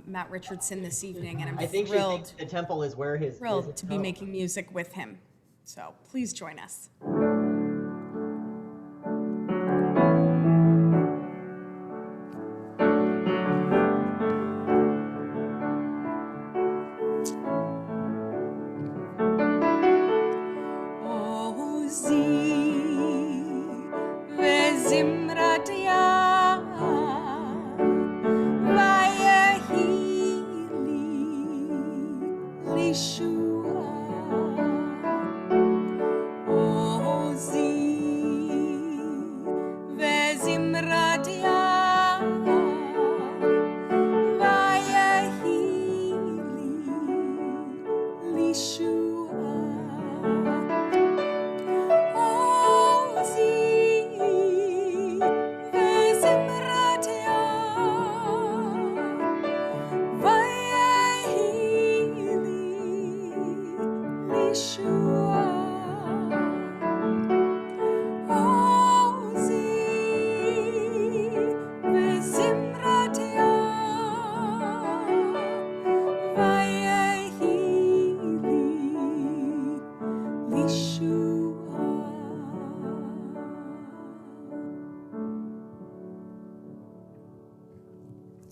Matt Richardson this evening, and I I'm think she thinks the temple is where his thrilled to be home. making music with him. So please join us.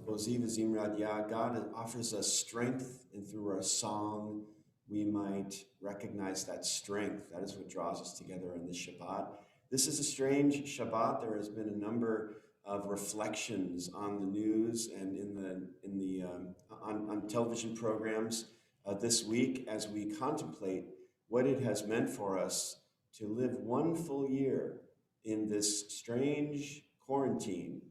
Oziv Zimrad Yah, God offers us strength, and through our song, we might recognize that strength. That is what draws us together on this Shabbat. This is a strange Shabbat. There has been a number of reflections on the news and on television programs this week as we contemplate what it has meant for us to live one full year in this strange quarantine.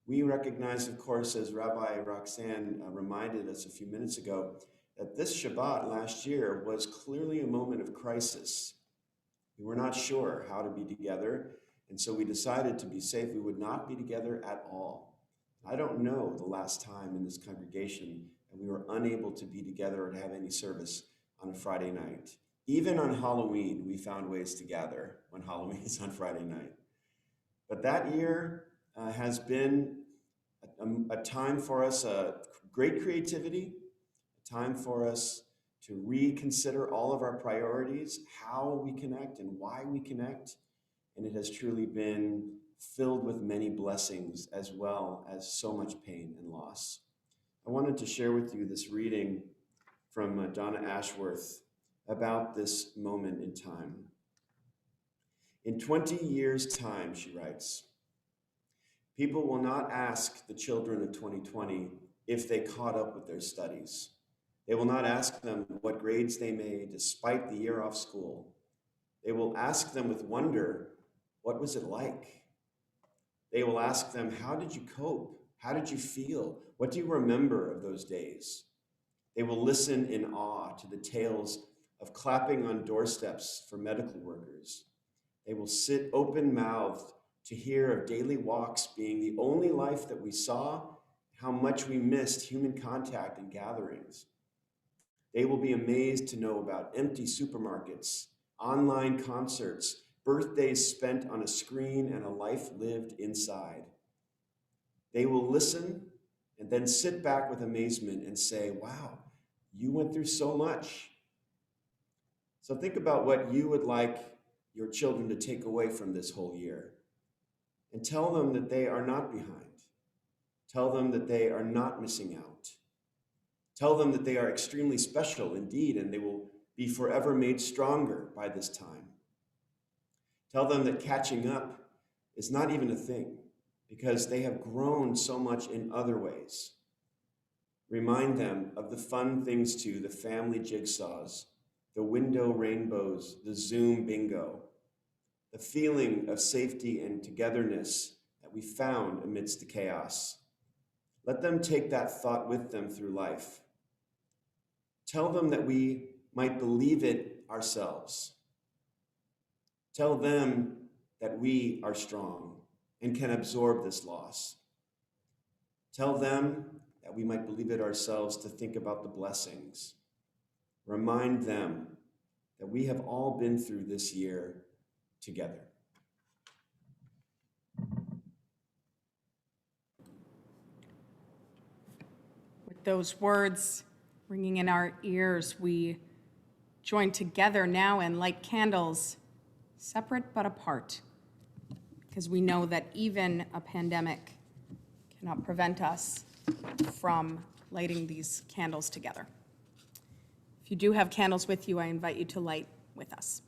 We recognize, of course, as Rabbi Roxanne reminded us a few minutes ago, that this Shabbat last year was clearly a moment of crisis. We were not sure how to be together, and so we decided to be safe. We would not be together at all. I don't know the last time in this congregation that we were unable to be together or to have any service on a Friday night. Even on Halloween, we found ways to gather when Halloween is on Friday night. But that year has been a time for us, great creativity, a time for us to reconsider all of our priorities, how we connect and why we connect. And it has truly been filled with many blessings as well as so much pain and loss. I wanted to share with you this reading from Donna Ashworth about this moment in time. In 20 years' time, she writes, people will not ask the children of 2020 if they caught up with their studies. They will not ask them what grades they made despite the year off school. They will ask them with wonder, what was it like? They will ask them, how did you cope? How did you feel? What do you remember of those days? They will listen in awe to the tales of clapping on doorsteps for medical workers. They will sit open-mouthed to hear of daily walks being the only life that we saw, how much we missed human contact and gatherings. They will be amazed to know about empty supermarkets, online concerts, birthdays spent on a screen, and a life lived inside. They will listen and then sit back with amazement and say, wow, you went through so much. So think about what you would like your children to take away from this whole year. And tell them that they are not behind. Tell them that they are not missing out. Tell them that they are extremely special indeed, and they will be forever made stronger by this time. Tell them that catching up is not even a thing, because they have grown so much in other ways. Remind them of the fun things too, the family jigsaws, the window rainbows, the Zoom bingo, the feeling of safety and togetherness that we found amidst the chaos. Let them take that thought with them through life. Tell them that we might believe it ourselves. Tell them that we are strong and can absorb this loss. Tell them that we might believe it ourselves to think about the blessings. Remind them that we have all been through this year together. those words ringing in our ears, we join together now and light candles, separate but apart, because we know that even a pandemic cannot prevent us from lighting these candles together. If you do have candles with you, I invite you to light with us.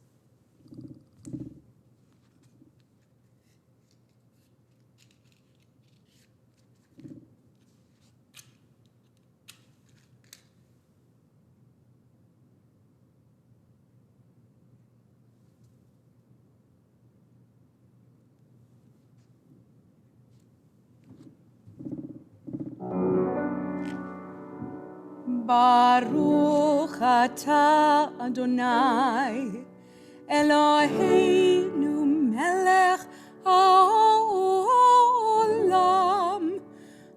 Baruch atah Adonai Eloheinu melech haolam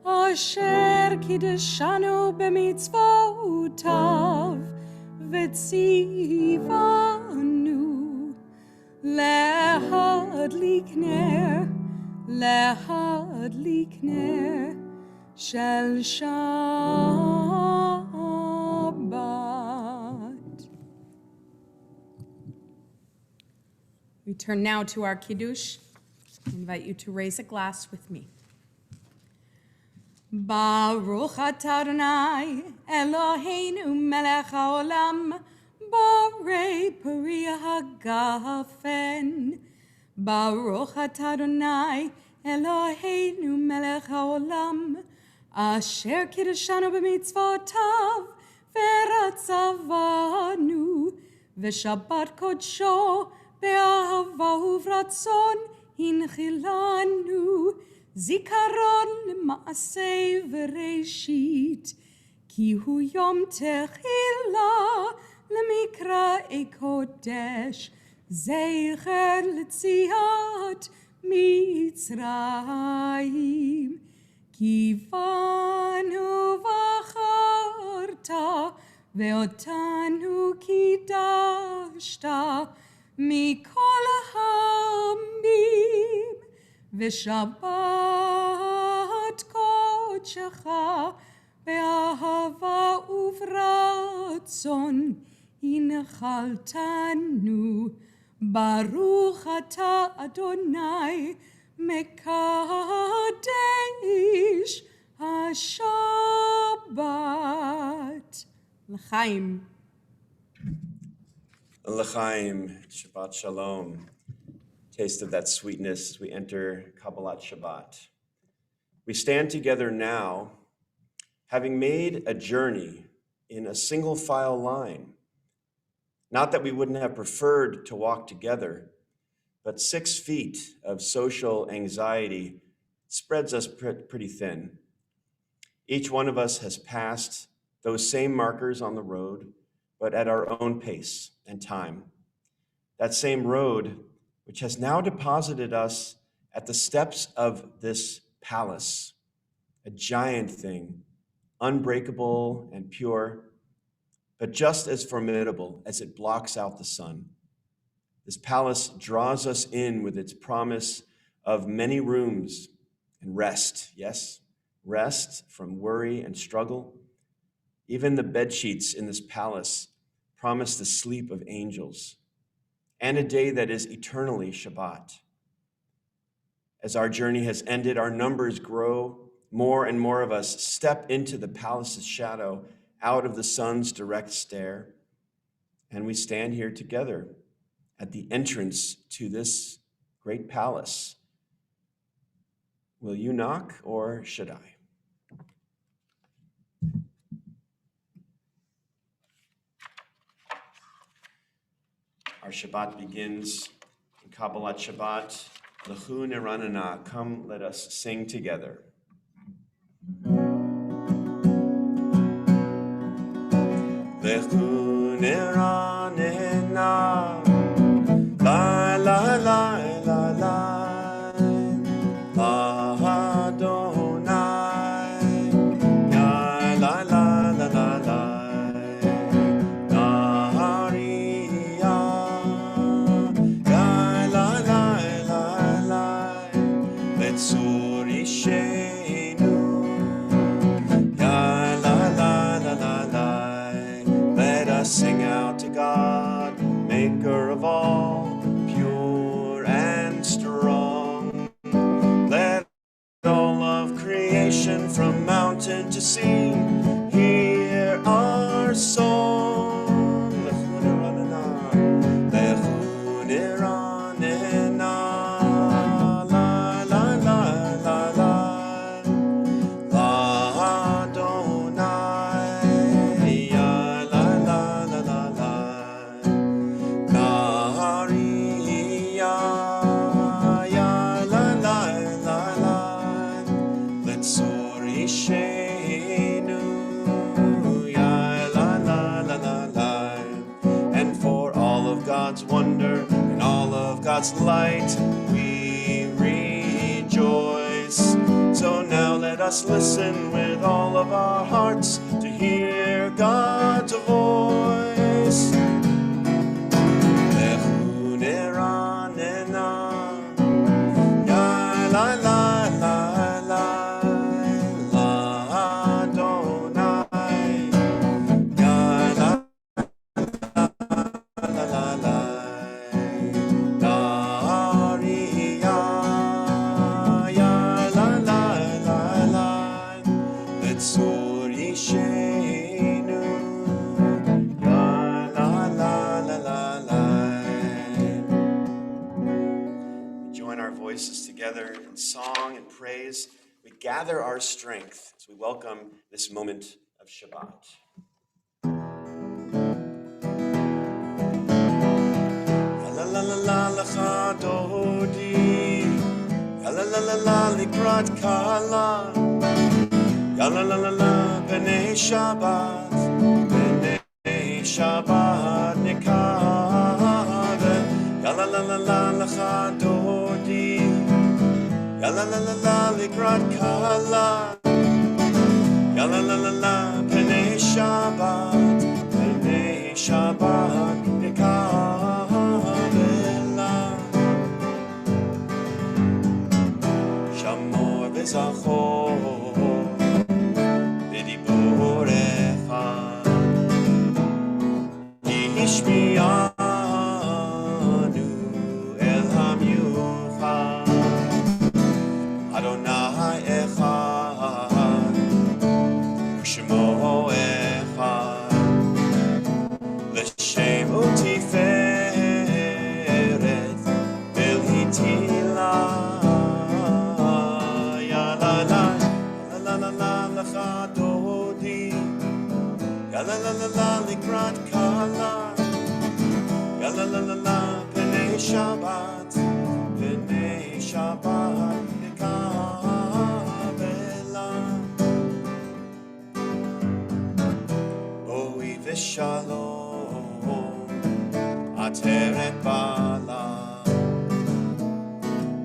asher kiddushanu b'mitzvotav v'tzivanu להדליק נר של שבת. We turn now to our Kiddush. I invite you to raise a glass with me. Baruch atah Adonai Eloheinu melech haolam borei peri hagafen. Baruch atah Adonai Eloheinu melech haolam asher kiddushanu b'mitzvotav v'ratzavanu v'shabbat kodsho be'ahava uvratzon hinchilanu zikaron l'maaseh v'reishit ki hu yom techila l'mikra'ei kodesh zecher l'tziat Mitzrayim ki banu v'acharta ve'otanu kidashta mikol ha'amim v'shabbat kodshecha be'ahava uvratzon hinchaltanu Baruch atah Adonai mekadesh haShabbat. L'chaim. L'chaim, Shabbat Shalom. Taste of that sweetness as we enter Kabbalat Shabbat. We stand together now, having made a journey in a single file line. Not that we wouldn't have preferred to walk together, but 6 feet of social anxiety spreads us pretty thin. Each one of us has passed those same markers on the road, but at our own pace and time. That same road, which has now deposited us at the steps of this palace, a giant thing, unbreakable and pure, but just as formidable as it blocks out the sun. This palace draws us in with its promise of many rooms and rest, yes, rest from worry and struggle. Even the bed sheets in this palace promise the sleep of angels and a day that is eternally Shabbat. As our journey has ended, our numbers grow. More and more of us step into the palace's shadow, out of the sun's direct stare, and we stand here together at the entrance to this great palace. Will you knock, or should I? Our Shabbat begins in Kabbalat Shabbat. Lechu neranana, come, let us sing together. Lechu neranena, la la la la la, la Adonai, ya la la la la la, Nahariya, ya la la la la, Letzur Ishenu, ya la mountain to sing, hear our song. Lechu neranena, lechu neranena, la la la la la, la Adonai, ya la la la la la, Nariya, ya la la la la, Letzor Ishenu, ya la la la la la, and for all of God's wonder and all of God's light, we rejoice. So now let us listen with all of our hearts to hear God's voice. Lechu neranena, ya la la la la, la Adonai, ya la la la la, Nariya, ya la la la la, Letzor Ishenu, ya la la la la la. We join our voices together in song and praise. We gather our strength as we welcome this moment of Shabbat. La la la la lecha dodi, la la la la likrat kala, la la la la b'nei Shabbat, b'nei Shabbat nikave, la la la la lecha dodi, la la la la likrat kala, la la la la b'nei Shabbat, b'nei Shabbat nikave la, Shamor v'zachor b'diborecha, Yishmi'anu el hamyuchad, Adonai echad, Shemo echad, L'shem u'tiferet v'lhitila, ya la la la la la la lecha dodi, ya la la la la likrat kala, ya la la la la b'nei Shabbat, b'nei Shabbat nikavela, Boi v'shalom ateret bala,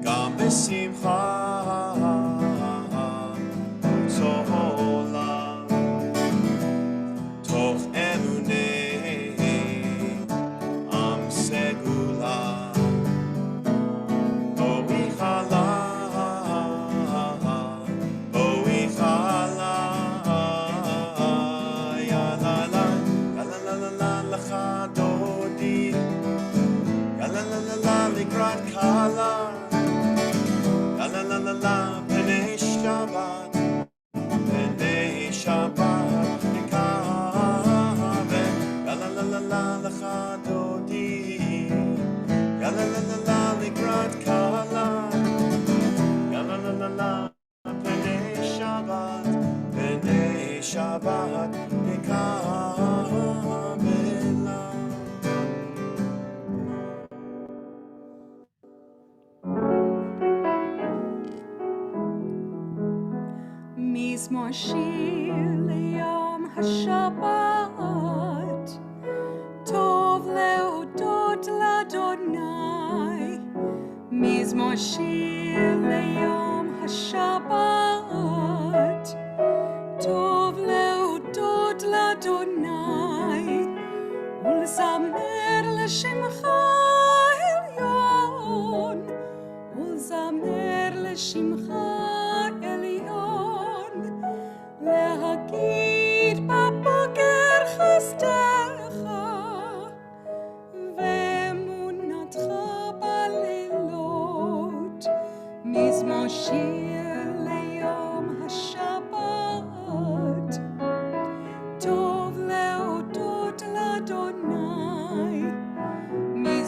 gam b'simcha u'zola, toch emunei am segula, Boi chala, Boi chala, ya la la la la la la lecha dodi, ya la la la la likrat kala, ya la la la la b'nei Shabbat, b'nei Shabbat nikave, ya la la la la lecha dodi, ya la la la la likrat kala, ya la la la la b'nei Shabbat, b'nei Shabbat nikavela. מזמור שיר ליום השבת, טוב להודות לאדוני. מזמור שיר ליום השבת, טוב להודות לאדוני, ולזמר לשמך עליון, ולזמר לשמך עליון, להגיד בבוקר חסדך ואמונתך בלילות. מזמור שיר ליום השבת.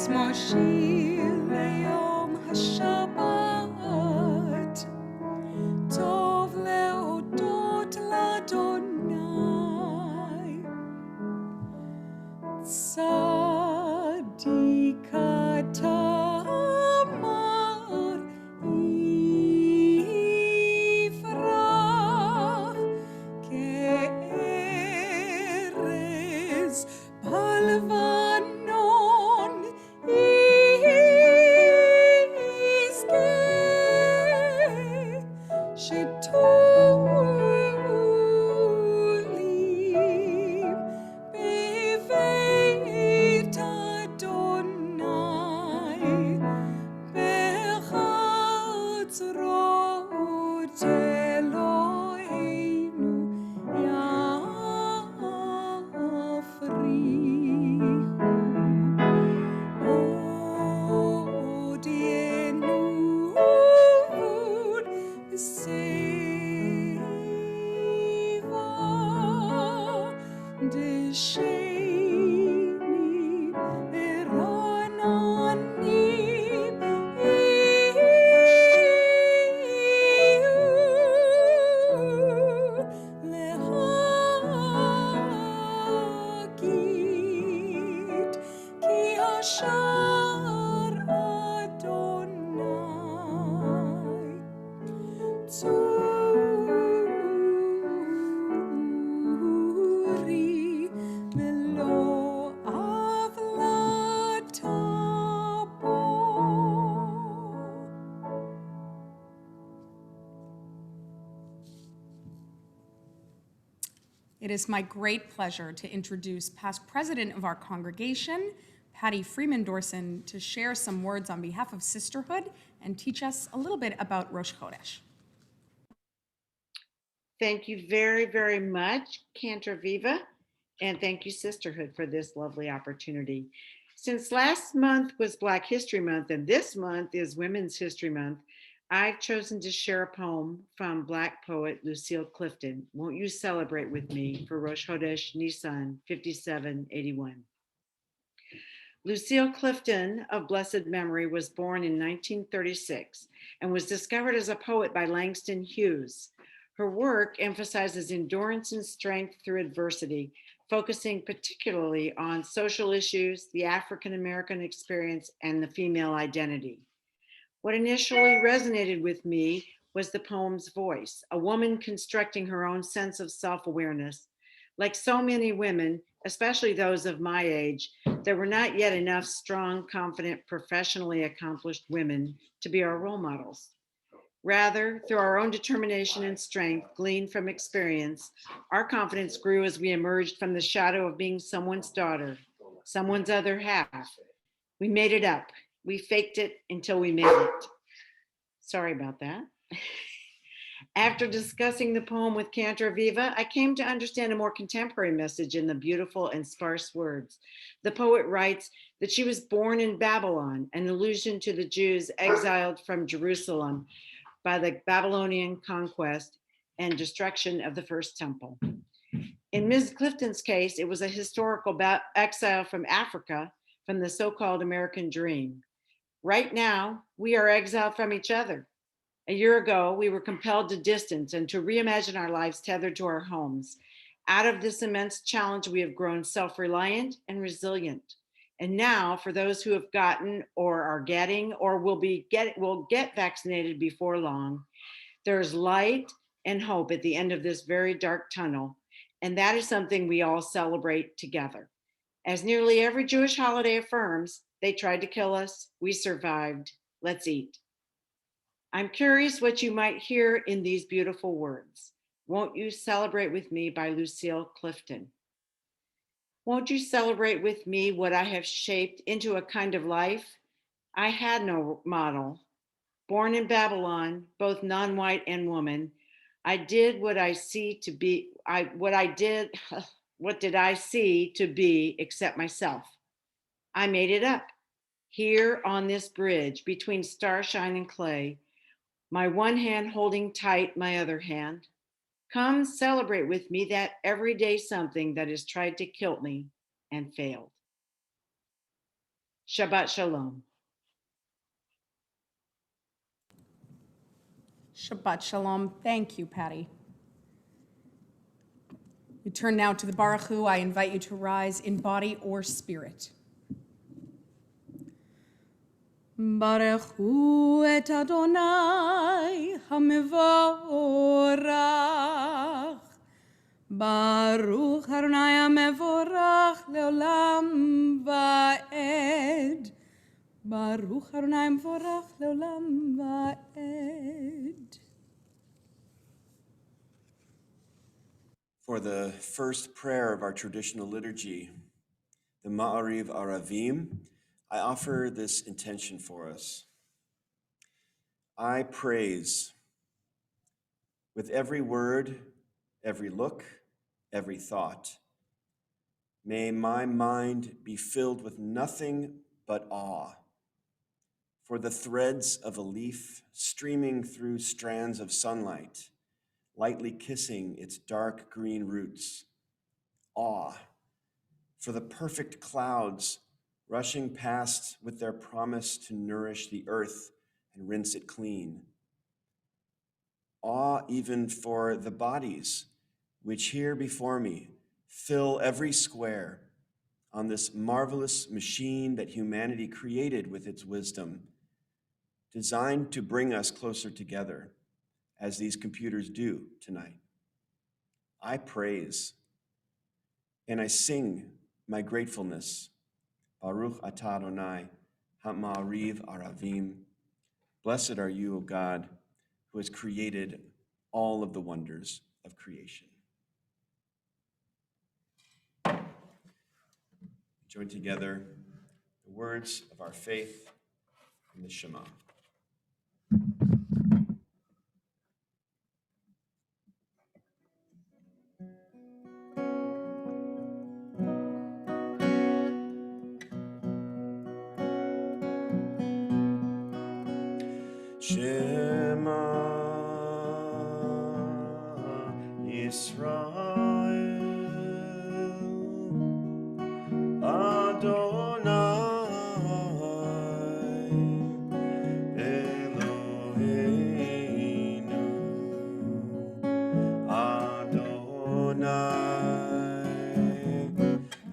מושיל ליום השבת, טוב להודות לאדוני, צדיק אתה אמר יפרח, כארז בלבנון יזכה, שתולים בבית אדוני, בחצרות אלוהינו יפריחו. עוד ינובון בשיבה, דשנים ורעננים יהיו להגיד, כי השער אדוני צורי ולא עוולתה בו. It is my great pleasure to introduce past president of our congregation, Patty Freeman Dorson, to share some words on behalf of sisterhood and teach us a little bit about Rosh Chodesh. Thank you very, very much, Cantor Viva, and thank you, Sisterhood, for this lovely opportunity. Since last month was Black History Month and this month is Women's History Month, I've chosen to share a poem from Black poet Lucille Clifton. Won't you celebrate with me for Rosh Chodesh Nisan 5781? Lucille Clifton of blessed memory was born in 1936 and was discovered as a poet by Langston Hughes. Her work emphasizes endurance and strength through adversity, focusing particularly on social issues, the African American experience, and the female identity. What initially resonated with me was the poem's voice, a woman constructing her own sense of self-awareness. Like so many women, especially those of my age, there were not yet enough strong, confident, professionally accomplished women to be our role models. Rather, through our own determination and strength gleaned from experience, our confidence grew as we emerged from the shadow of being someone's daughter, someone's other half. We made it up. We faked it until we made it. Sorry about that. After discussing the poem with Cantor Viva, I came to understand a more contemporary message in the beautiful and sparse words. The poet writes that she was born in Babylon, an allusion to the Jews exiled from Jerusalem by the Babylonian conquest and destruction of the first temple. In Ms. Clifton's case, it was a historical exile from Africa, from the so-called American dream. Right now, we are exiled from each other. A year ago, we were compelled to distance and to reimagine our lives tethered to our homes. Out of this immense challenge, we have grown self-reliant and resilient. And now, for those who have gotten or are getting or will get vaccinated before long, there's light and hope at the end of this very dark tunnel. And that is something we all celebrate together. As nearly every Jewish holiday affirms, they tried to kill us, we survived, let's eat. I'm curious what you might hear in these beautiful words. Won't you celebrate with me by Lucille Clifton? Won't you celebrate with me what I have shaped into a kind of life? I had no model. Born in Babylon, both non-white and woman, I did what I see to be, what did I see to be except myself? I made it up. Here on this bridge between starshine and clay, my one hand holding tight my other hand. Come celebrate with me that everyday something that has tried to kill me and failed. Shabbat Shalom. Shabbat Shalom. Thank you, Patty. We turn now to the Baruch Hu. I invite you to rise in body or spirit. Baruch Hu et Adonai HaMevorach. Baruch Adonai HaMevorach leolam va'ed. Baruch Adonai HaMevorach leolam va'ed. For the first prayer of our traditional liturgy, the Ma'ariv Aravim, I offer this intention for us. I praise with every word, every look, every thought. May my mind be filled with nothing but awe. For the threads of a leaf streaming through strands of sunlight, lightly kissing its dark green roots. Awe. For the perfect clouds rushing past with their promise to nourish the earth and rinse it clean. Awe even for the bodies which here before me fill every square on this marvelous machine that humanity created with its wisdom, designed to bring us closer together, as these computers do tonight. I praise and I sing my gratefulness. Baruch atah Adonai, ha'ma'ariv aravim. Blessed are you, O God, who has created all of the wonders of creation. Join together the words of our faith in the Shema. Shema Yisrael Adonai Eloheinu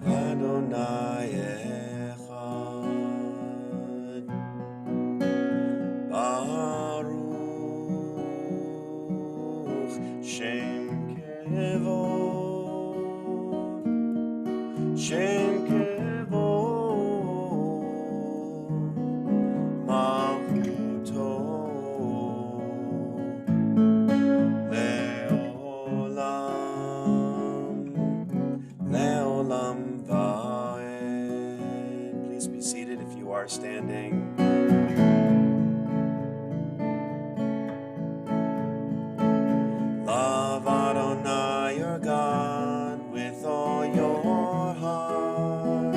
Adonai Echad Baruch Shem Kevod Malchuto Leolam Vaed. Please be seated if you are standing. Love Adonai your God with all your heart,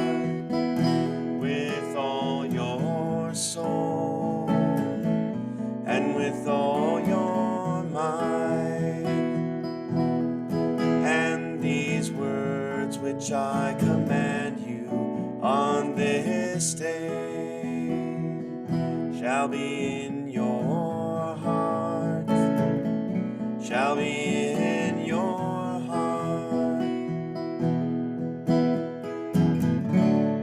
with all your soul, and with all your might. And these words which I command you on this day shall be in your heart, shall be in your heart.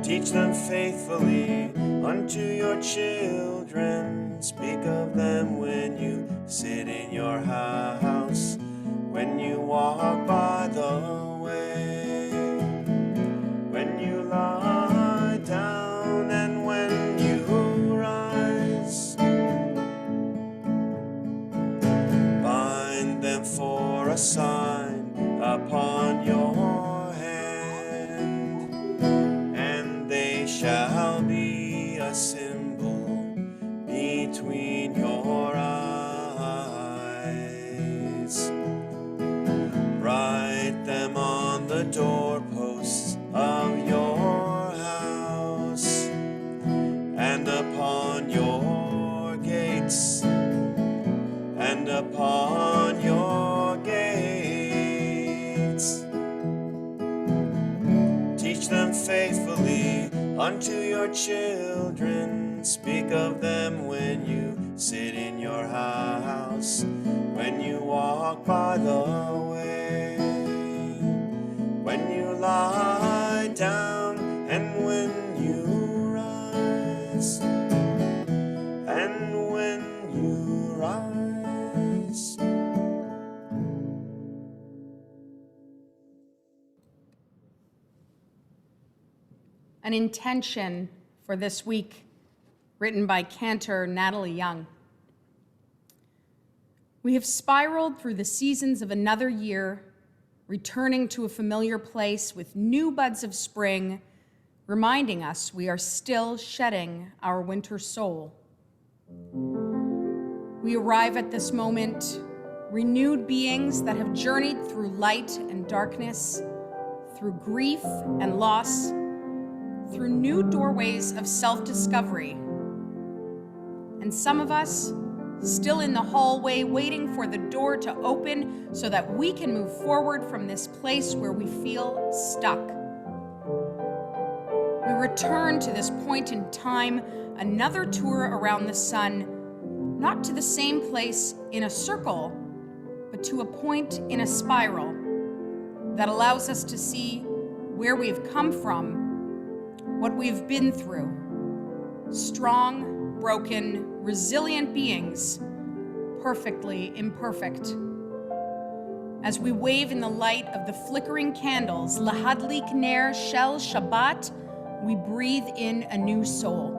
Teach them faithfully unto your children. Speak of them when you sit in your house, when you walk by the way, when you lie down, and when you rise. Bind them for a sign upon your hand, and they shall be a symbol between your eyes. Write them on the doorposts of your house and upon your gates, and upon your gates. Teach them faithfully unto your children. Speak of them when you sit in your house, when you walk by the way, when you lie down, and when you rise, and when you rise. An intention for this week, written by cantor Natalie Young. We have spiraled through the seasons of another year, returning to a familiar place with new buds of spring, reminding us we are still shedding our winter soul. We arrive at this moment, renewed beings that have journeyed through light and darkness, through grief and loss, through new doorways of self-discovery. And some of us still in the hallway waiting for the door to open so that we can move forward from this place where we feel stuck. We return to this point in time, another tour around the sun, not to the same place in a circle, but to a point in a spiral that allows us to see where we've come from, what we've been through. Strong, broken, resilient beings, perfectly imperfect. As we wave in the light of the flickering candles, Lahadlik Ner Shel Shabbat, we breathe in a new soul,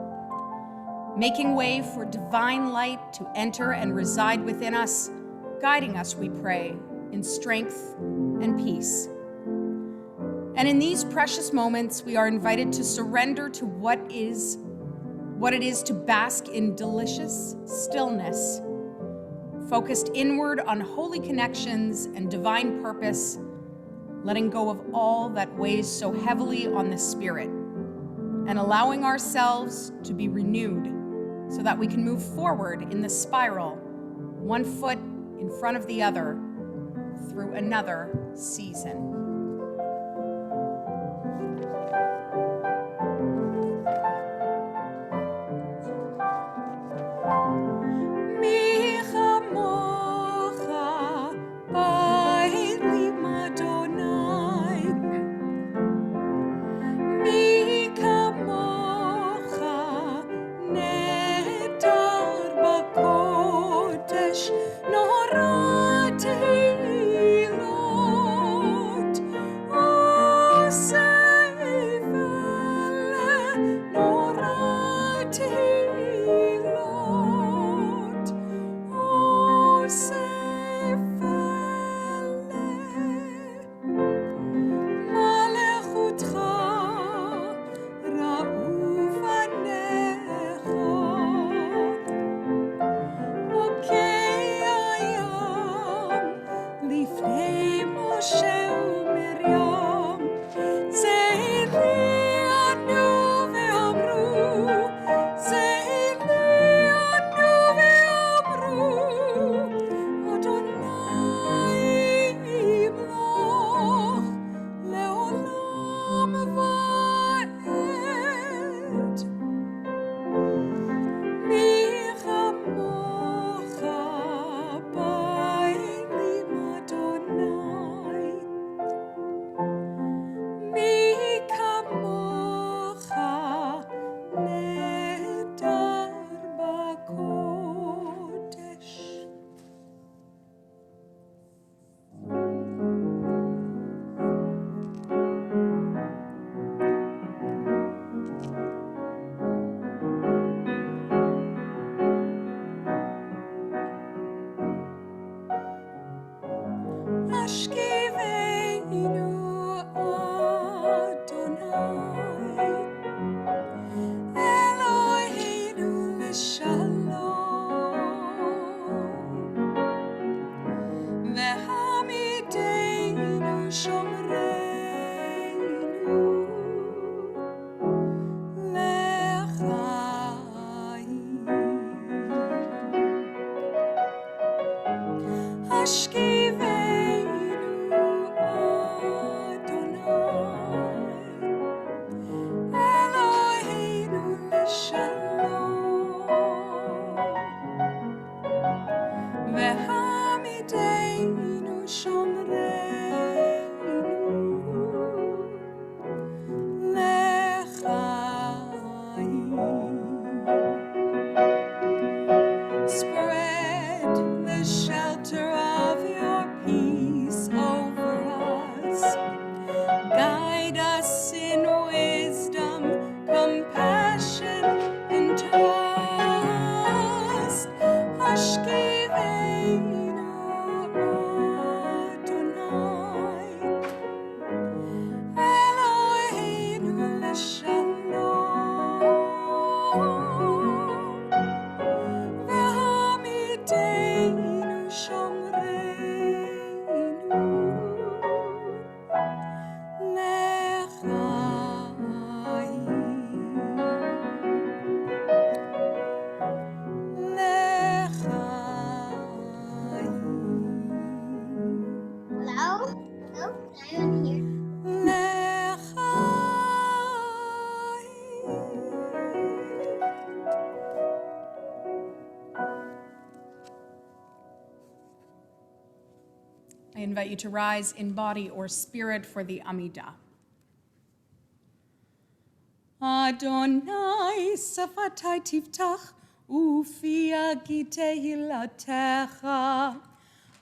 making way for divine light to enter and reside within us, guiding us, we pray, in strength and peace. And in these precious moments, we are invited to surrender to what it is to bask in delicious stillness, focused inward on holy connections and divine purpose, letting go of all that weighs so heavily on the spirit, and allowing ourselves to be renewed so that we can move forward in the spiral, one foot in front of the other, through another season. down here. I invite you to rise in body or spirit for the Amidah. Adonai safatai tiftach ufi agi tehilatecha.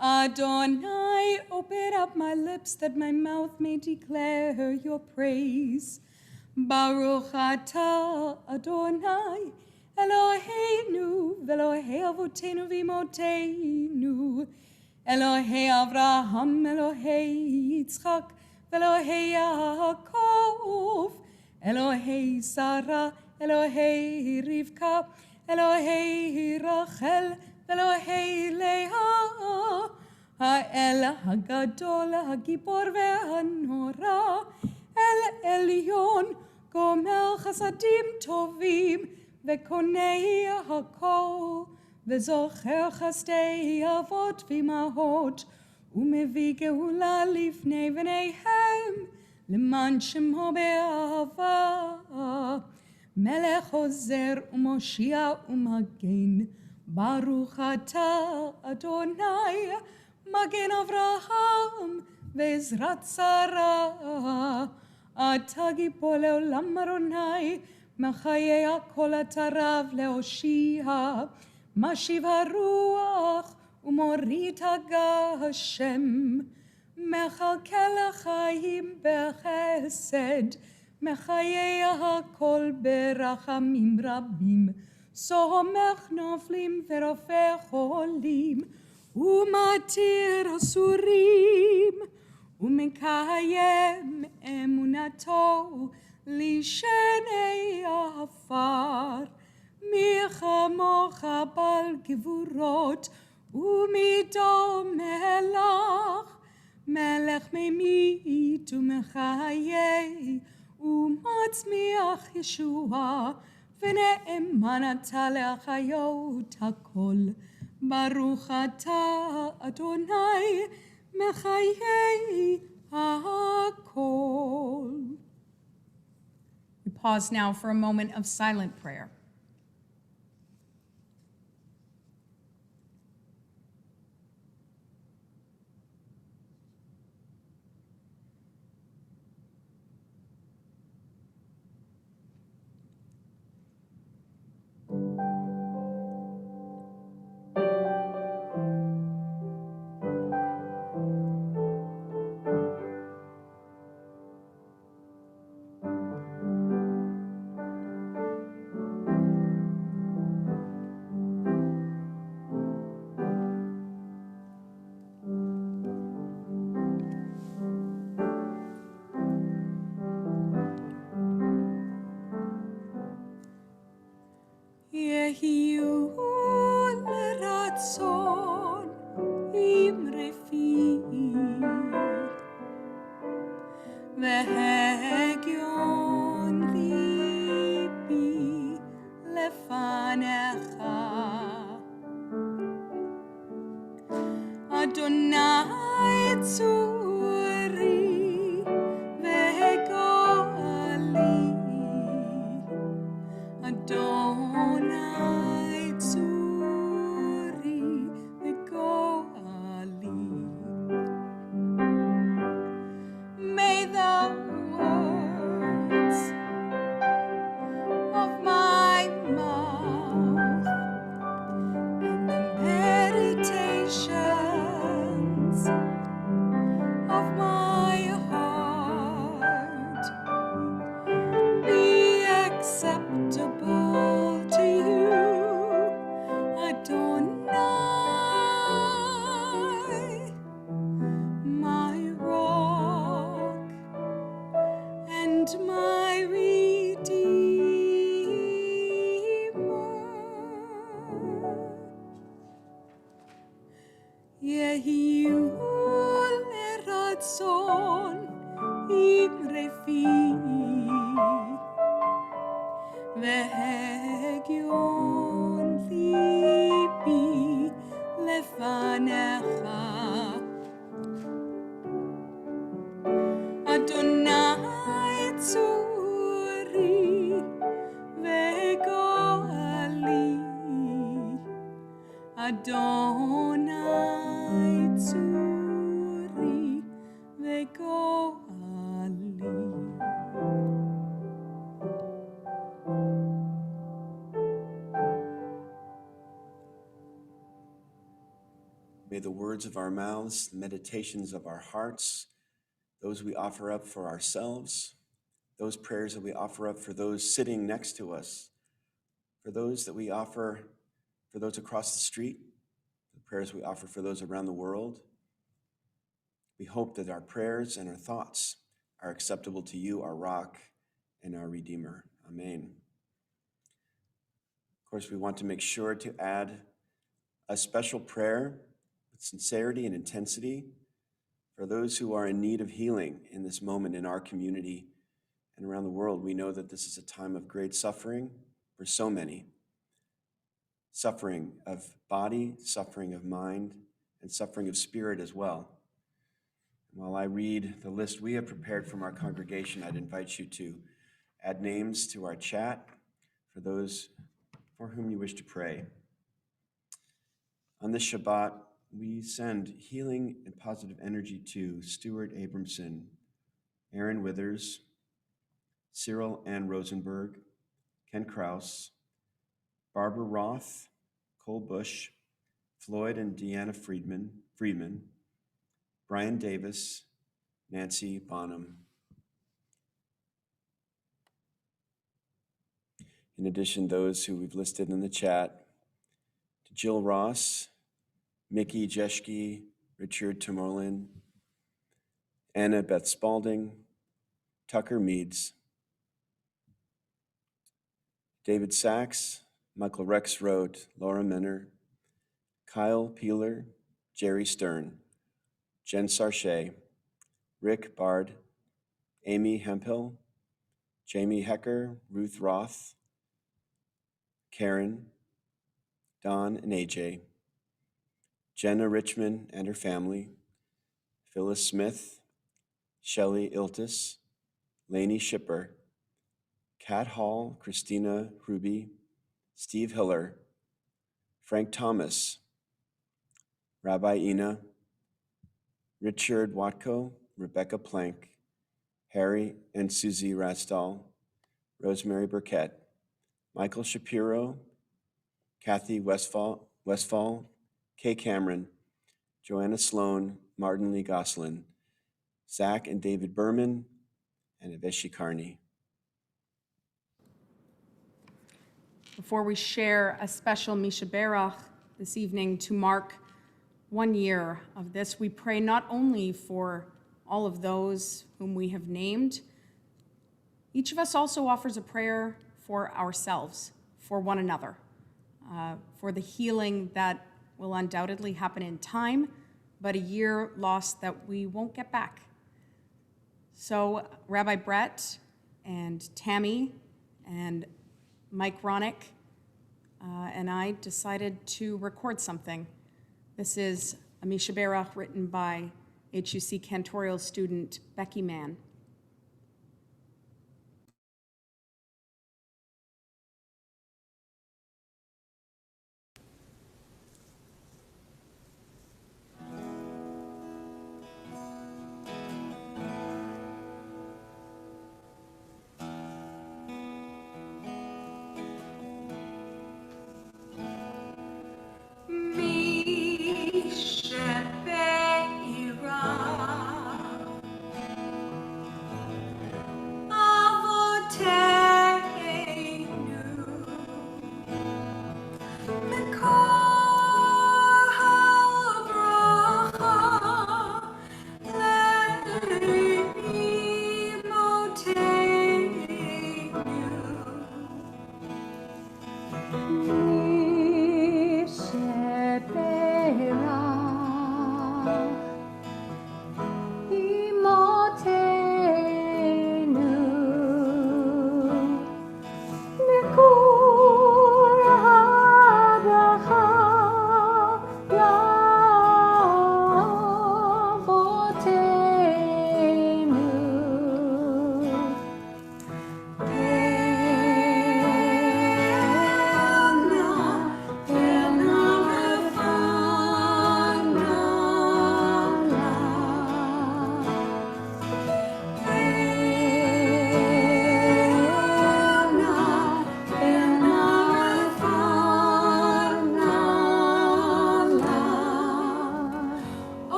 Adonai, open up my lips that my mouth may declare your praise. Baruch atah Adonai, Eloheinu, Velohei avotenu v'imotenu, Elohei Avraham, Elohei Yitzchak, Velohei Yaakov, Elohei Sarah, Elohei Rivka, Elohei Rachel, Elohei Leah, Ha'el HaGadol, HaGibor ve'Hanora, El Elyon, Gomel Chasadim Tovim, Ve'konei HaKol, Ve'zocher Chasdei Avot V'imahot, U'mevi Geula Lifnei V'neihem, Leman Shemo be'ahava, Melech Ozer U'Moshia U'Magen, Baruch atah Adonai, Magen Avraham, Ve'ezrat Sarah, Atah Gibor le'olam Adonai, Mechayei kol atarav le'oshia, Mashiv haruach u'morit haGashem, Mechalkel ha'chaim b'chesed, Mechayei hakol berachamim rabim, Somech noflim ve'rofeh cholim, U'matir asurim, U'mekayem emunato lishenei afar. Mi chamocha bal gevurot, U'mido melach, Melech memit u'mechayei, U'matzmiach Yeshua, V'ne'eman atah le'achayot hakol. Baruch atah Adonai, Mechayei hakol. We pause now for a moment of silent prayer. Yehiyu l'ratzon imrefi, V'hegyon libi lefanecha. Adonai tzuri v'hegali, Adonai tzuri v'goali. May the words of my mouth and the meditations of my heart be acceptable to you, Adonai, my rock and my redeemer. Yehiyu l'ratzon imrefi, V'hegyon libi lefanecha. May the words of our mouths, the meditations of our hearts, those we offer up for ourselves, those prayers that we offer up for those sitting next to us, for those that we offer for those across the street, the prayers we offer for those around the world. We hope that our prayers and our thoughts are acceptable to you, our rock and our Redeemer. Amen. Of course, we want to make sure to add a special prayer with sincerity and intensity for those who are in need of healing in this moment in our community and around the world. We know that this is a time of great suffering for so many. Suffering of body, suffering of mind, and suffering of spirit as well. While I read the list we have prepared from our congregation, I'd invite you to add names to our chat for those for whom you wish to pray. On this Shabbat, we send healing and positive energy to Stuart Abramson, Aaron Withers, Cyril Ann Rosenberg, Ken Kraus, Barbara Roth, Cole Bush, Floyd and Deanna Friedman, Brian Davis, Nancy Bonham. In addition, those who we've listed in the chat, to Jill Ross, Mickey Jeschke, Richard Tomolin, Anna Beth Spalding, Tucker Meads, David Sachs, Michael Rexroth, Laura Menner, Kyle Peeler, Jerry Stern, Jen Sarche, Rick Bard, Amy Hemphill, Jamie Hecker, Ruth Roth, Karen, Don and AJ, Jenna Richmond and her family, Phyllis Smith, Shelley Iltis, Lainey Shipper, Kat Hall, Christina Ruby, Steve Hiller, Frank Thomas, Rabbi Ina, Richard Watko, Rebecca Plank, Harry and Susie Rastall, Rosemary Burkett, Michael Shapiro, Kathy Westfall, Kay Cameron, Joanna Sloan, Martin Lee Goslin, Zach and David Berman, and Aveshi Carney. Before we share a special Misha Berach this evening to mark 1 year of this, we pray not only for all of those whom we have named, each of us also offers a prayer for ourselves, for one another, for the healing that will undoubtedly happen in time, but a year lost that we won't get back. So Rabbi Brett and Tammy and Mike Ronick and I decided to record something. This is a Misha Berach written by HUC cantorial student Becky Mann.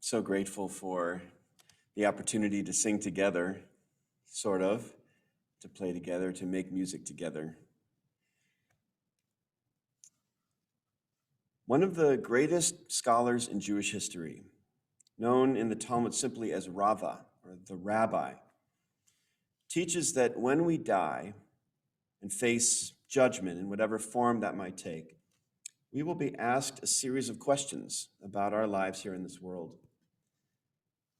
So grateful for the opportunity to sing together, sort of, to play together, to make music together. One of the greatest scholars in Jewish history, known in the Talmud simply as Rava, or the rabbi, teaches that when we die and face judgment in whatever form that might take, we will be asked a series of questions about our lives here in this world.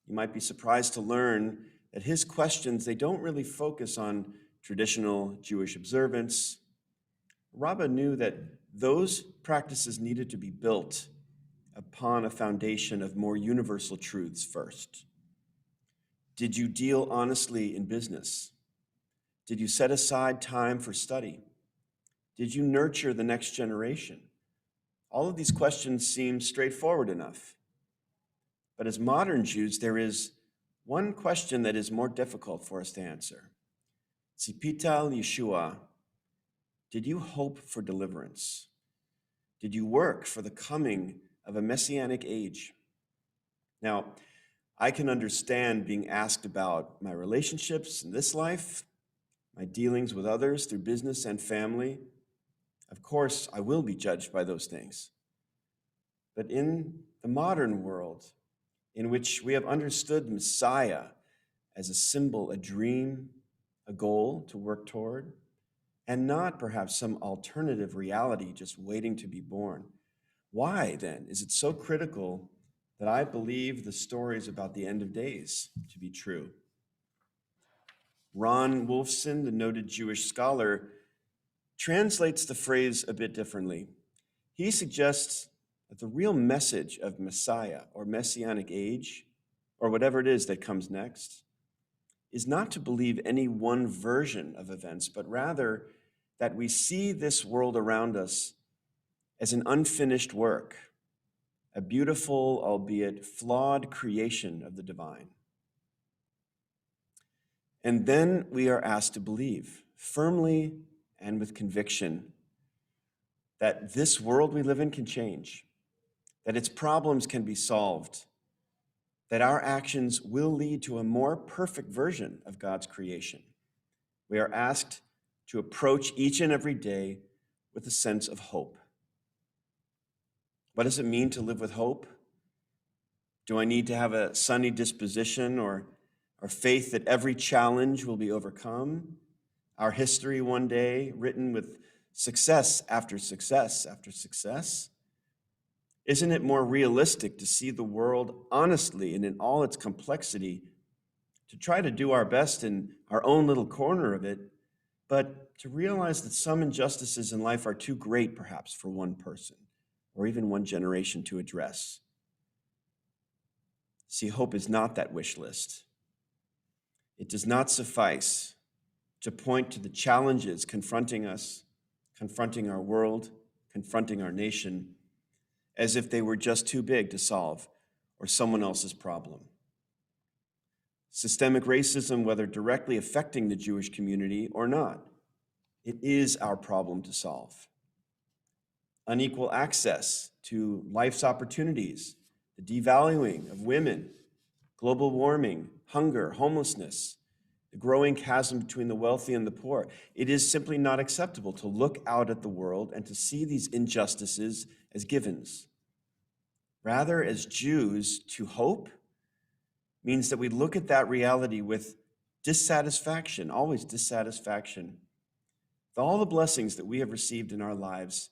You might be surprised to learn that his questions, they don't really focus on traditional Jewish observance. Rabbah knew that those practices needed to be built upon a foundation of more universal truths first. Did you deal honestly in business? Did you set aside time for study? Did you nurture the next generation? All of these questions seem straightforward enough. But as modern Jews, there is one question that is more difficult for us to answer. Tzipita Yeshua, did you hope for deliverance? Did you work for the coming of a messianic age? Now, I can understand being asked about my relationships in this life, my dealings with others through business and family. Of course, I will be judged by those things. But in the modern world, in which we have understood Messiah as a symbol, a dream, a goal to work toward, and not perhaps some alternative reality just waiting to be born. Why, then, is it so critical that I believe the stories about the end of days to be true? Ron Wolfson, the noted Jewish scholar, translates the phrase a bit differently. He suggests that the real message of Messiah or Messianic age, or whatever it is that comes next, is not to believe any one version of events, but rather that we see this world around us as an unfinished work, a beautiful, albeit flawed creation of the divine. And then we are asked to believe firmly and with conviction that this world we live in can change, that its problems can be solved, that our actions will lead to a more perfect version of God's creation. We are asked to approach each and every day with a sense of hope. What does it mean to live with hope? Do I need to have a sunny disposition or faith that every challenge will be overcome? Our history one day written with success after success after success? Isn't it more realistic to see the world honestly and in all its complexity, to try to do our best in our own little corner of it, but to realize that some injustices in life are too great perhaps for one person or even one generation to address? See, hope is not that wish list. It does not suffice to point to the challenges confronting us, confronting our world, confronting our nation, as if they were just too big to solve or someone else's problem. Systemic racism, whether directly affecting the Jewish community or not, it is our problem to solve. Unequal access to life's opportunities, the devaluing of women, global warming, hunger, homelessness, the growing chasm between the wealthy and the poor. It is simply not acceptable to look out at the world and to see these injustices as givens. Rather, as Jews, to hope means that we look at that reality with dissatisfaction, always dissatisfaction. With all the blessings that we have received in our lives,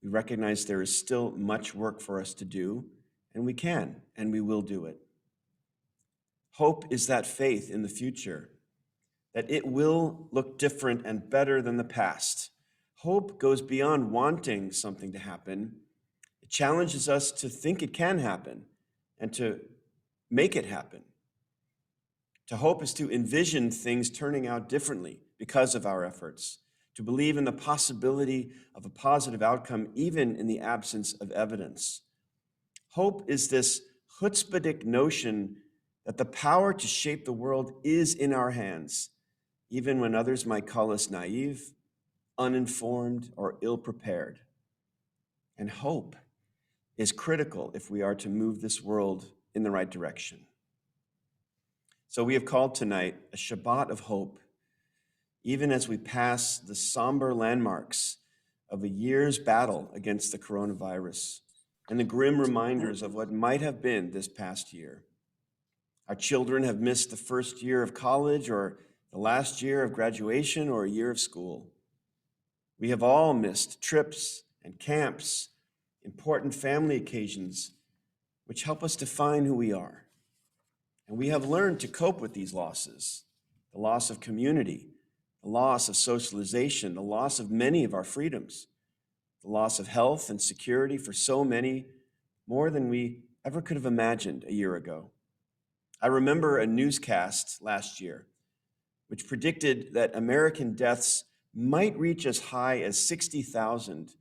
we recognize there is still much work for us to do, and we can, and we will do it. Hope is that faith in the future, that it will look different and better than the past. Hope goes beyond wanting something to happen. It challenges us to think it can happen and to make it happen. To hope is to envision things turning out differently because of our efforts, to believe in the possibility of a positive outcome even in the absence of evidence. Hope is this chutzpahdik notion that the power to shape the world is in our hands, even when others might call us naive, uninformed, or ill-prepared. And hope is critical if we are to move this world in the right direction. So we have called tonight a Shabbat of hope, even as we pass the somber landmarks of a year's battle against the coronavirus and the grim reminders of what might have been this past year. Our children have missed the first year of college or the last year of graduation or a year of school. We have all missed trips and camps, important family occasions, which help us define who we are. And we have learned to cope with these losses, the loss of community, the loss of socialization, the loss of many of our freedoms, the loss of health and security for so many, more than we ever could have imagined a year ago. I remember a newscast last year which predicted that American deaths might reach as high as 60,000.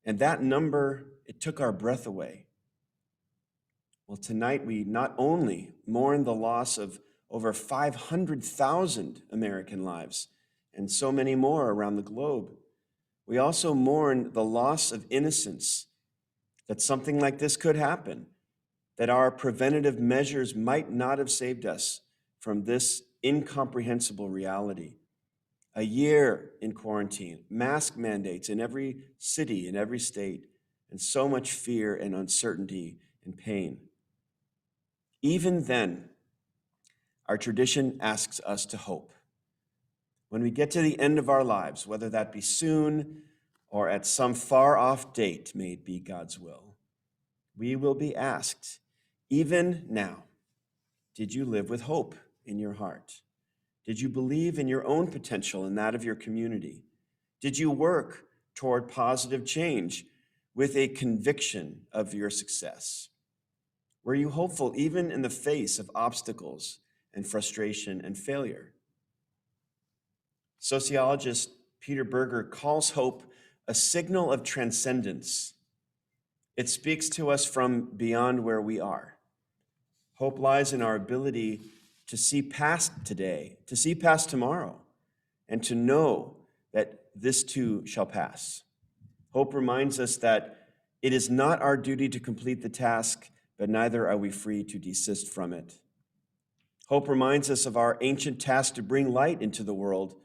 And that number, it took our breath away. Well, tonight we not only mourn the loss of over 500,000 American lives and so many more around the globe, we also mourn the loss of innocence, that something like this could happen, that our preventative measures might not have saved us from this incomprehensible reality. A year in quarantine, mask mandates in every city, in every state, and so much fear and uncertainty and pain. Even then, our tradition asks us to hope. When we get to the end of our lives, whether that be soon or at some far-off date, may it be God's will, we will be asked, even now, did you live with hope in your heart? Did you believe in your own potential and that of your community? Did you work toward positive change with a conviction of your success? Were you hopeful even in the face of obstacles and frustration and failure? Sociologist Peter Berger calls hope a signal of transcendence. It speaks to us from beyond where we are. Hope lies in our ability to see past today, to see past tomorrow, and to know that this too shall pass. Hope reminds us that it is not our duty to complete the task, but neither are we free to desist from it. Hope reminds us of our ancient task to bring light into the world.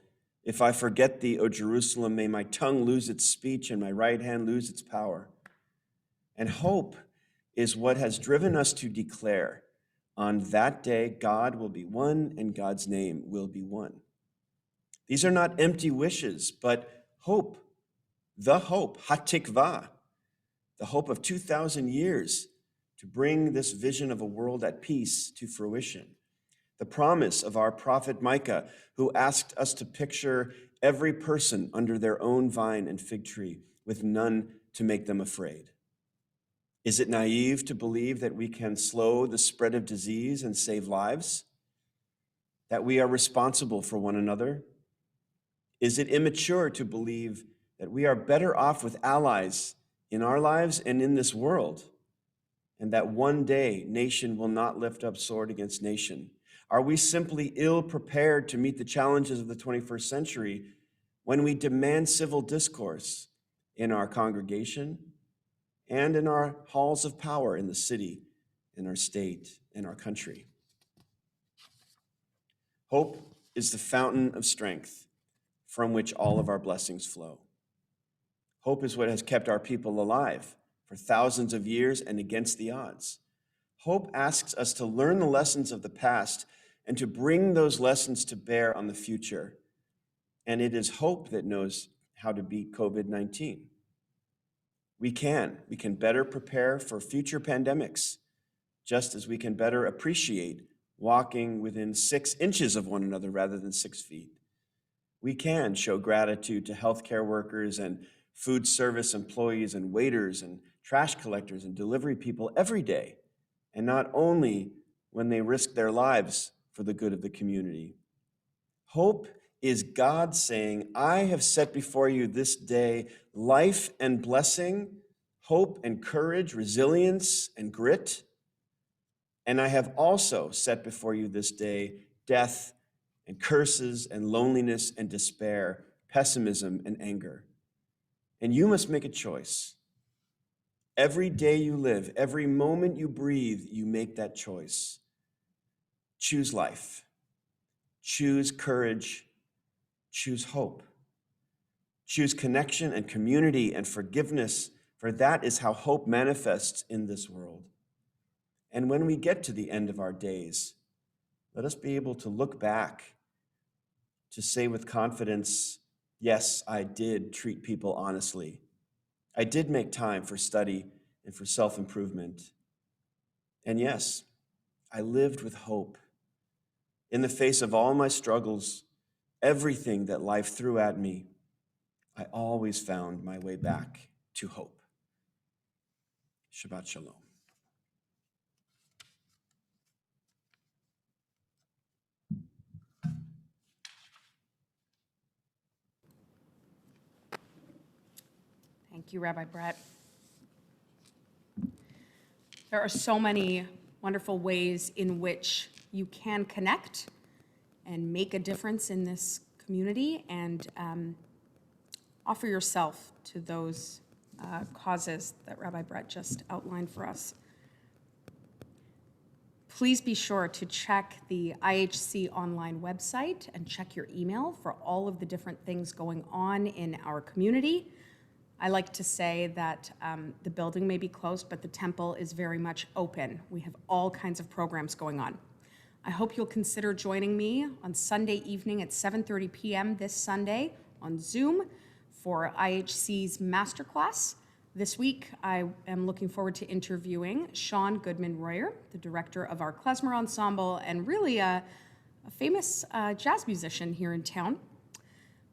If I forget thee, O Jerusalem, may my tongue lose its speech and my right hand lose its power. And hope is what has driven us to declare, on that day, God will be one and God's name will be one. These are not empty wishes, but hope, the hope, hatikvah, the hope of 2,000 years to bring this vision of a world at peace to fruition. The promise of our prophet Micah, who asked us to picture every person under their own vine and fig tree, with none to make them afraid. Is it naive to believe that we can slow the spread of disease and save lives? That we are responsible for one another? Is it immature to believe that we are better off with allies in our lives and in this world, and that one day nation will not lift up sword against nation? Are we simply ill prepared to meet the challenges of the 21st century when we demand civil discourse in our congregation and in our halls of power in the city, in our state, in our country? Hope is the fountain of strength from which all of our blessings flow. Hope is what has kept our people alive for thousands of years and against the odds. Hope asks us to learn the lessons of the past and to bring those lessons to bear on the future. And it is hope that knows how to beat COVID-19. We can better prepare for future pandemics, just as we can better appreciate walking within 6 inches of one another rather than 6 feet. We can show gratitude to healthcare workers and food service employees and waiters and trash collectors and delivery people every day, and not only when they risk their lives for the good of the community. Hope is God saying, I have set before you this day life and blessing, hope and courage, resilience and grit. And I have also set before you this day death and curses and loneliness and despair, pessimism and anger. And you must make a choice. Every day you live, every moment you breathe, you make that choice. Choose life, choose courage, choose hope, choose connection and community and forgiveness, for that is how hope manifests in this world. And when we get to the end of our days, let us be able to look back, to say with confidence, yes, I did treat people honestly. I did make time for study and for self-improvement. And yes, I lived with hope. In the face of all my struggles, everything that life threw at me, I always found my way back to hope. Shabbat Shalom. Thank you, Rabbi Brett. There are so many wonderful ways in which you can connect and make a difference in this community and offer yourself to those causes that Rabbi Brett just outlined for us. Please be sure to check the IHC online website and check your email for all of the different things going on in our community. I like to say that the building may be closed, but the temple is very much open. We have all kinds of programs going on. I hope you'll consider joining me on Sunday evening at 7:30 p.m. this Sunday on Zoom for IHC's masterclass. This week, I am looking forward to interviewing Sean Goodman-Royer, the director of our klezmer ensemble and really a famous jazz musician here in town.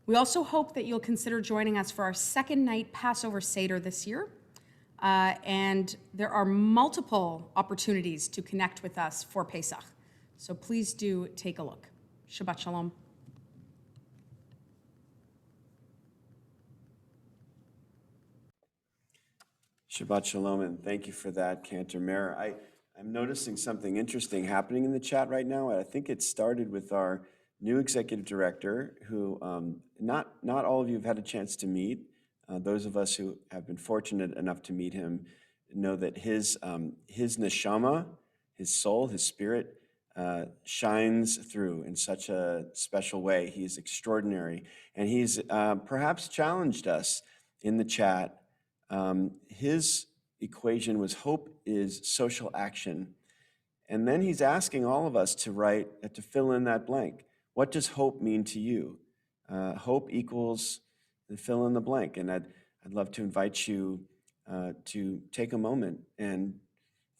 We also hope that you'll consider joining us for our second night Passover Seder this year. And there are multiple opportunities to connect with us for Pesach. So please do take a look. Shabbat Shalom. Shabbat Shalom, and thank you for that, Cantor Mayor. I'm noticing something interesting happening in the chat right now. I think it started with our new executive director, who not all of you have had a chance to meet. Those of us who have been fortunate enough to meet him know that his neshama, his soul, his spirit, shines through in such a special way. He's extraordinary, and he's perhaps challenged us in the chat. His equation was hope is social action. And then he's asking all of us to write, to fill in that blank. What does hope mean to you? Hope equals fill in the blank. And I'd love to invite you to take a moment and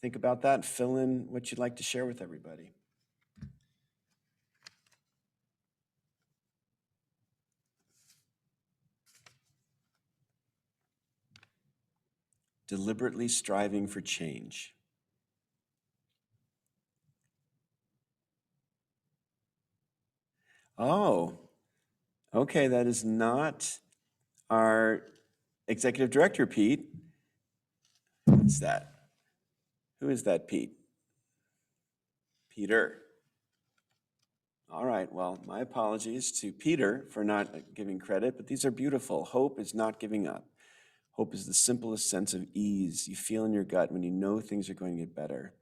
think about that, fill in what you'd like to share with everybody. Deliberately striving for change. Oh, okay, that is not our executive director, Pete. What's that? Who is that, Pete? Peter. All right, well, my apologies to Peter for not giving credit, but these are beautiful. Hope is not giving up. Hope is the simplest sense of ease you feel in your gut when you know things are going to get better.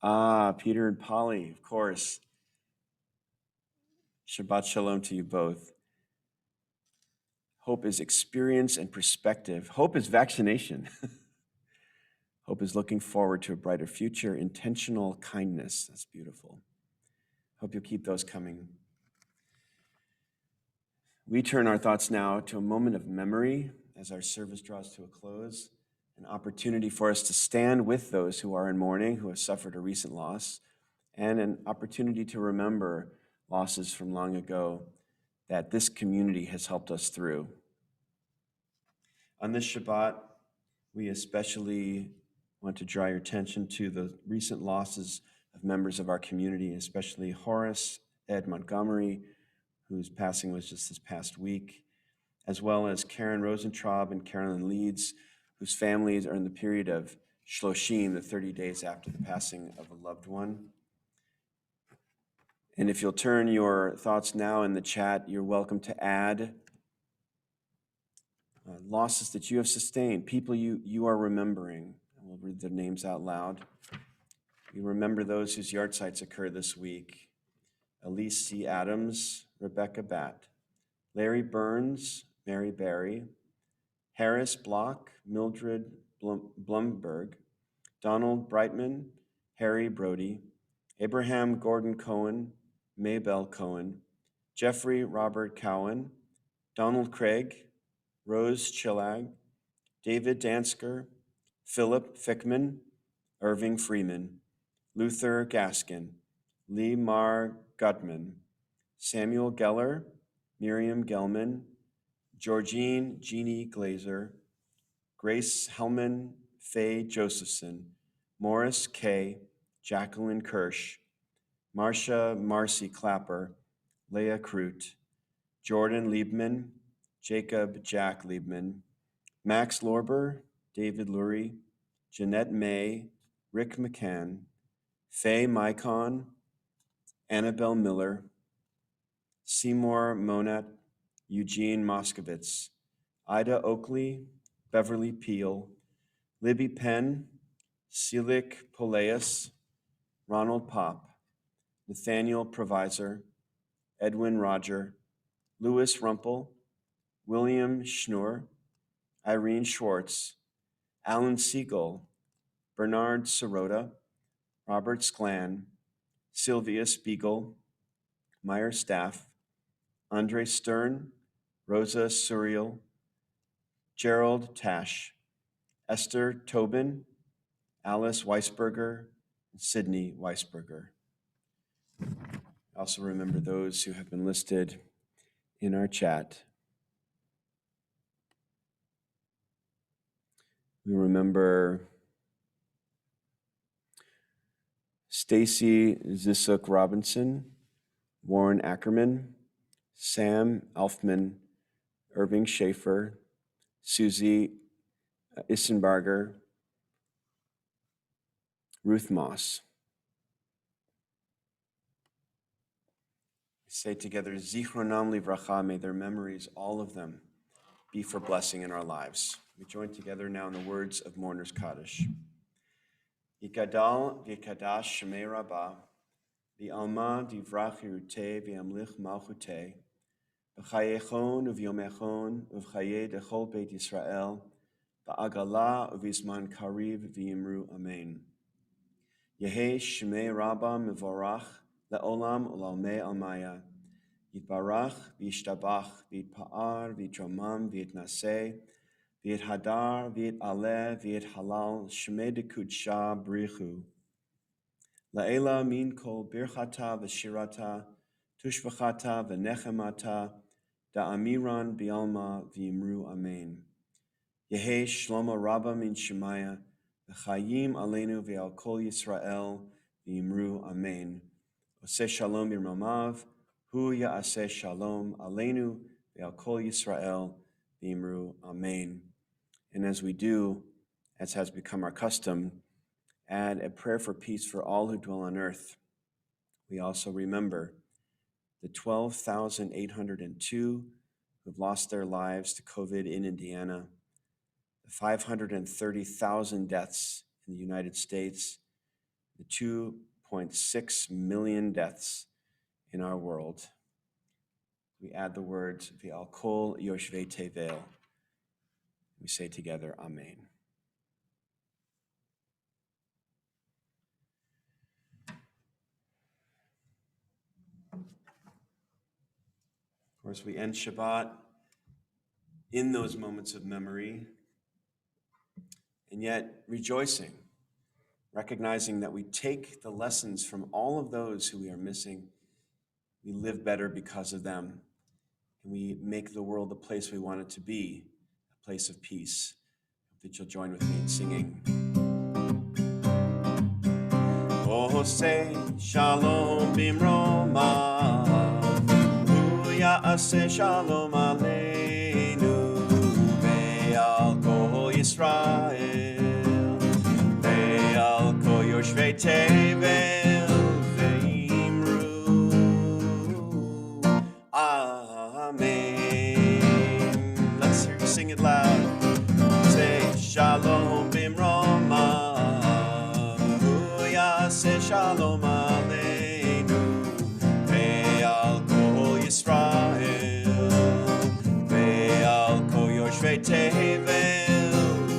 Ah, Peter and Polly, of course. Shabbat Shalom to you both. Hope is experience and perspective. Hope is vaccination. Hope is looking forward to a brighter future. Intentional kindness. That's beautiful. Hope you'll keep those coming. We turn our thoughts now to a moment of memory as our service draws to a close, an opportunity for us to stand with those who are in mourning, who have suffered a recent loss, and an opportunity to remember losses from long ago that this community has helped us through. On this Shabbat, we especially want to draw your attention to the recent losses of members of our community, especially Horace Ed Montgomery, whose passing was just this past week, as well as Karen Rosentraub and Carolyn Leeds, whose families are in the period of Shloshim, the 30 days after the passing of a loved one. And if you'll turn your thoughts now in the chat, you're welcome to add losses that you have sustained, people you are remembering. We'll read their names out loud. We remember those whose yahrzeits occur this week. Elise C. Adams, Rebecca Batt, Larry Burns, Mary Berry, Harris Block, Mildred Blumberg, Donald Brightman, Harry Brody, Abraham Gordon Cohen, Maybell Cohen, Jeffrey Robert Cowan, Donald Craig, Rose Chillag, David Dansker, Philip Fickman, Irving Freeman, Luther Gaskin, Lee Mar Gutman, Samuel Geller, Miriam Gelman, Georgine Jeannie Glazer, Grace Hellman, Faye Josephson, Morris Kay, Jacqueline Kirsch, Marcia Marcy Clapper, Leah Crute, Jordan Liebman, Jacob Jack Liebman, Max Lorber, David Lurie, Jeanette May, Rick McCann, Faye Micon, Annabelle Miller, Seymour Monat, Eugene Moskowitz, Ida Oakley, Beverly Peel, Libby Penn, Selig Poleas, Ronald Pop, Nathaniel Provisor, Edwin Roger, Louis Rumpel, William Schnur, Irene Schwartz, Alan Siegel, Bernard Sirota, Robert Sklan, Sylvia Spiegel, Meyer Staff, Andre Stern, Rosa Suriel, Gerald Tash, Esther Tobin, Alice Weisberger, and Sydney Weisberger. Also remember those who have been listed in our chat. We remember Stacy Zisuk Robinson, Warren Ackerman, Sam Elfman, Irving Schaefer, Susie Issenbarger, Ruth Moss. We say together, Zichronam Livracha, may their memories, all of them, be for blessing in our lives. We join together now in the words of Mourner's Kaddish. Yikadal v'yikadash shemei rabbah, v'alma divrach hiruteh v'yamlich malchuteh, v'chayechon uv'yomechon uv'chaye dechol beit Yisrael, v'agala uv'izman kariv v'yimru amen. Yehe shemei rabbah mevorach le'olam u'lalmei almaya, yitbarach v'yishtabach v'yitpa'ar v'yitromam v'yitnaseh, V'yit hadar, v'yit aleh, v'yit halal, shmei de kudsha brichu. La'ela min kol birchata v'shirata, tushvachata v'nechemata, da'amiran bialma v'yimru amen. Yehe shlomo rabba min shemaya, v'chayim aleinu v'al kol Yisrael, v'yimru amen. Oseh shalom yirmamav, hu ya'aseh shalom aleinu v'al kol Yisrael, v'yimru amen. And as we do, as has become our custom, add a prayer for peace for all who dwell on earth. We also remember the 12,802 who've lost their lives to COVID in Indiana, the 530,000 deaths in the United States, the 2.6 million deaths in our world. We add the words, V'al kol yoshvei tevel. We say together, Amen. Of course, we end Shabbat in those moments of memory, and yet rejoicing, recognizing that we take the lessons from all of those who we are missing. We live better because of them, and we make the world the place we want it to be, a place of peace. That you'll join with me in singing. Oh, say shalom bimromav, hu ya'aseh shalom aleinu, ve'al kol Yisrael, ve'al kol yoshvei tevel, ve'imru amen. Let's hear you sing it loud. shrei tevel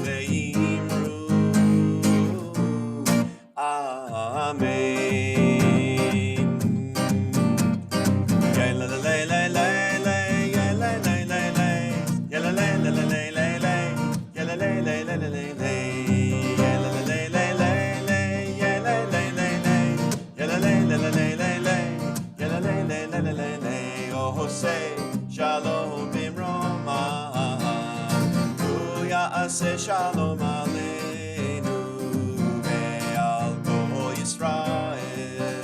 ve'imru. Amen. Oh, say shalom bimroma, u'ya'aseh shalom aleinu ve'al kol Yisrael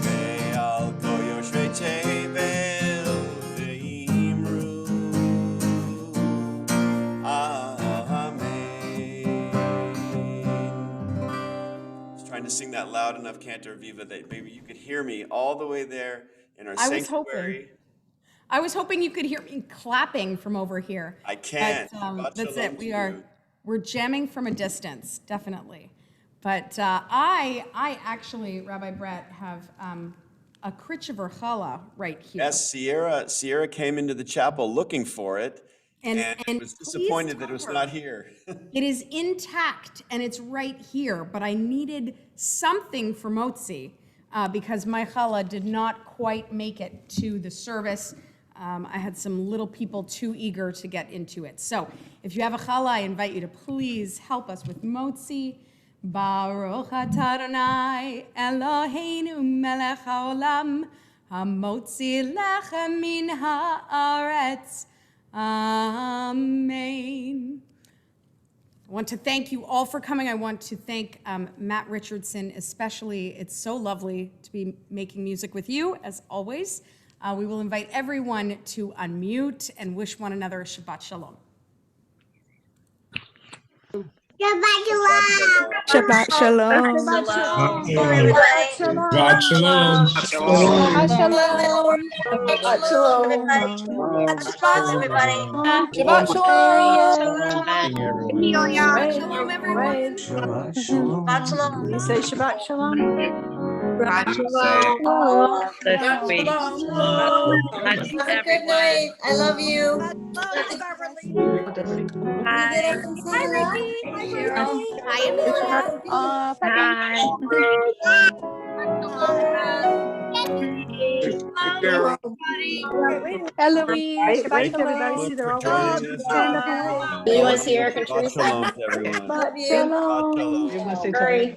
ve'al kol yoshrei tevel ve'imru. Amen. Just trying to sing that loud enough, Cantor Viva, that maybe you could hear me all the way there in our I was hoping. sanctuary. I was hoping you could hear me clapping from over here. I can. But, Shabbat that's shalom it. to We're jamming from a distance, definitely. But I actually, Rabbi Brett, have a Krichiver challah right here. Yes, Sierra came into the chapel looking for it and was please disappointed that it tell was her not here. it is intact and it's right here, but I needed something for Motzi because my challah did not quite make it to the service. I had some little people too eager to get into it. So if you have a challah, I invite you to please help us with Motzi. Baruch atah Adonai Eloheinu melech haolam hamotzi lechem min haaretz. Amen. I want to thank you all for coming. I want to thank Matt Richardson especially. It's so lovely to be making music with you, as always. We will invite everyone to unmute and wish one another a Shabbat Shalom. Shabbat shalom. Shabbat shalom. Shabbat Shabbat shalom. shalom. Shabbat shalom. Shabbat shalom. Shabbat shalom. Shabbat Shalom, everyone. Shabbat shalom. We say Shabbat shalom. Shabbat shalom. Shabbat shalom. Have a good night. I love you. Hi. Hi, Ricky. Hi, Bruce. Hi, Amelia. Eloise. Shabbat Thank you shalom. both for joining us. You want to see Eric and Shabbat Teresa? shalom to everyone. Shabbat Love you. Shabbat shalom. shalom. Hurry.